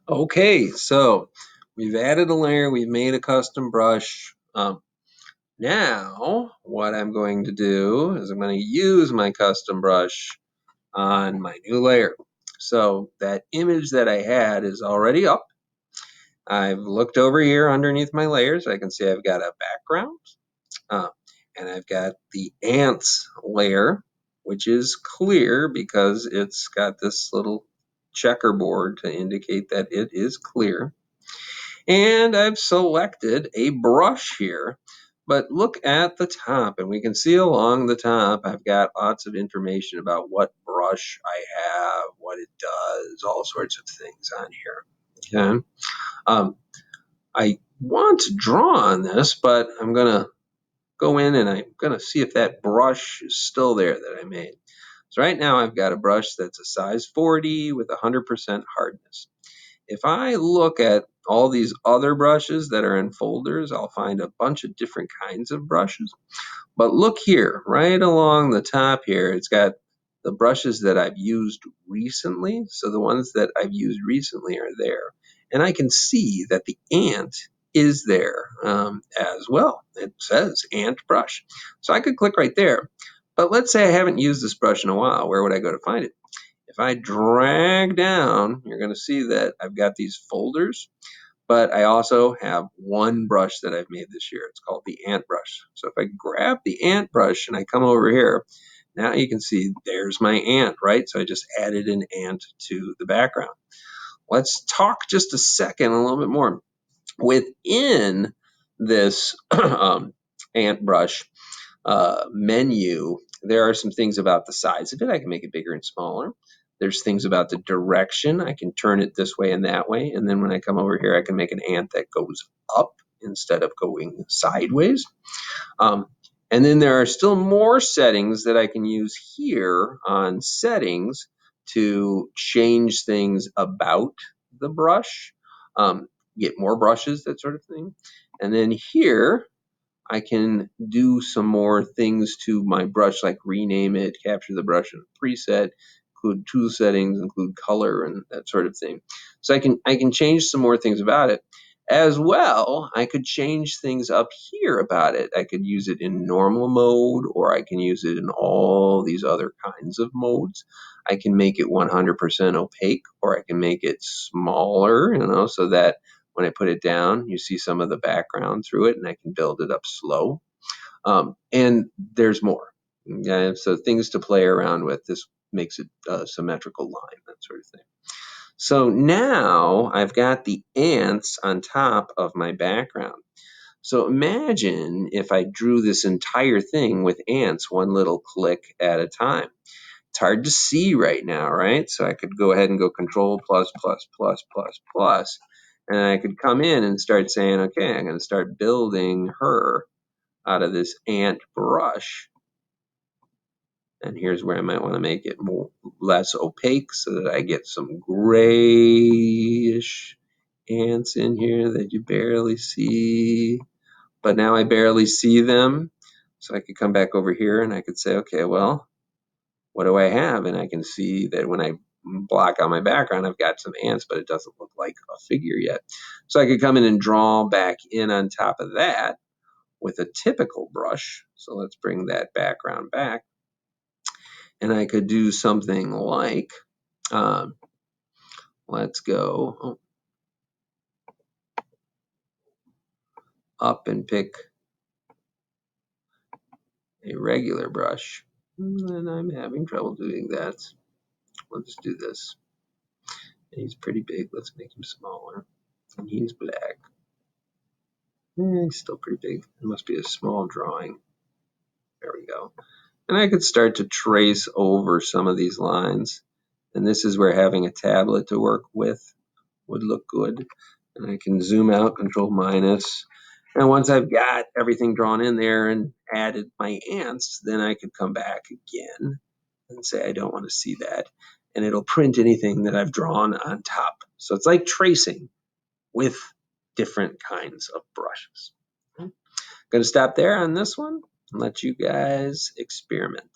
Okay, so we've added a layer, we've made a custom brush. Now, what I'm going to do is I'm going to use my custom brush on my new layer. So that image that I had is already up. I've looked over here underneath my layers. I can see I've got a background, uh, and I've got the ants layer, which is clear because it's got this little checkerboard to indicate that it is clear. And I've selected a brush here, but look at the top and we can see along the top I've got lots of information about what brush I have, what it does, all sorts of things on here. Okay. I want to draw on this, but I'm gonna go in and I'm gonna see if that brush is still there that I made. So right now I've got a brush that's a size 40 with 100% hardness. If I look at all these other brushes that are in folders, I'll find a bunch of different kinds of brushes. But look here, right along the top here, it's got the brushes that I've used recently. So the ones that I've used recently are there. And I can see that the ant is there as well. It says ant brush. So I could click right there. But let's say I haven't used this brush in a while. Where would I go to find it? If I drag down, you're going to see that I've got these folders, but I also have one brush that I've made this year. It's called the ant brush. So if I grab the ant brush and I come over here, now you can see there's my ant, right? So I just added an ant to the background. Let's talk just a second, a little bit more. Within this ant brush menu, there are some things about the size of it. I can make it bigger and smaller. There's things about the direction. I can turn it this way and that way. And then when I come over here, I can make an ant that goes up instead of going sideways. Um, and then there are still more settings that I can use here on settings to change things about the brush, get more brushes, that sort of thing. And then here, I can do some more things to my brush, like rename it, capture the brush in a preset, include tool settings, include color, and that sort of thing. So I can change some more things about it. As well, I could change things up here about it. I could use it in normal mode, or I can use it in all these other kinds of modes. I can make it 100% opaque, or I can make it smaller, so that when I put it down, you see some of the background through it, and I can build it up slow. And there's more. Okay? So things to play around with. This makes it a symmetrical line, that sort of thing. So now I've got the ants on top of my background. So imagine if I drew this entire thing with ants one little click at a time. It's hard to see right now, right? So I could go ahead and go Control plus plus plus plus plus, and I could come in and start saying, okay, I'm going to start building her out of this ant brush. And here's where I might want to make it less opaque so that I get some grayish ants in here that you barely see. But now I barely see them. So I could come back over here and I could say, okay, well, what do I have? And I can see that when I block out my background, I've got some ants, but it doesn't look like a figure yet. So I could come in and draw back in on top of that with a typical brush. So let's bring that background back. And I could do something like, let's go up and pick a regular brush. And I'm having trouble doing that. Let's do this. He's pretty big. Let's make him smaller. And he's black. He's still pretty big. It must be a small drawing. There we go. And I could start to trace over some of these lines. And this is where having a tablet to work with would look good. And I can zoom out, Control minus. And once I've got everything drawn in there and added my ants, then I could come back again and say I don't want to see that. And it'll print anything that I've drawn on top. So it's like tracing with different kinds of brushes. I'm going to stop there on this one and let you guys experiment.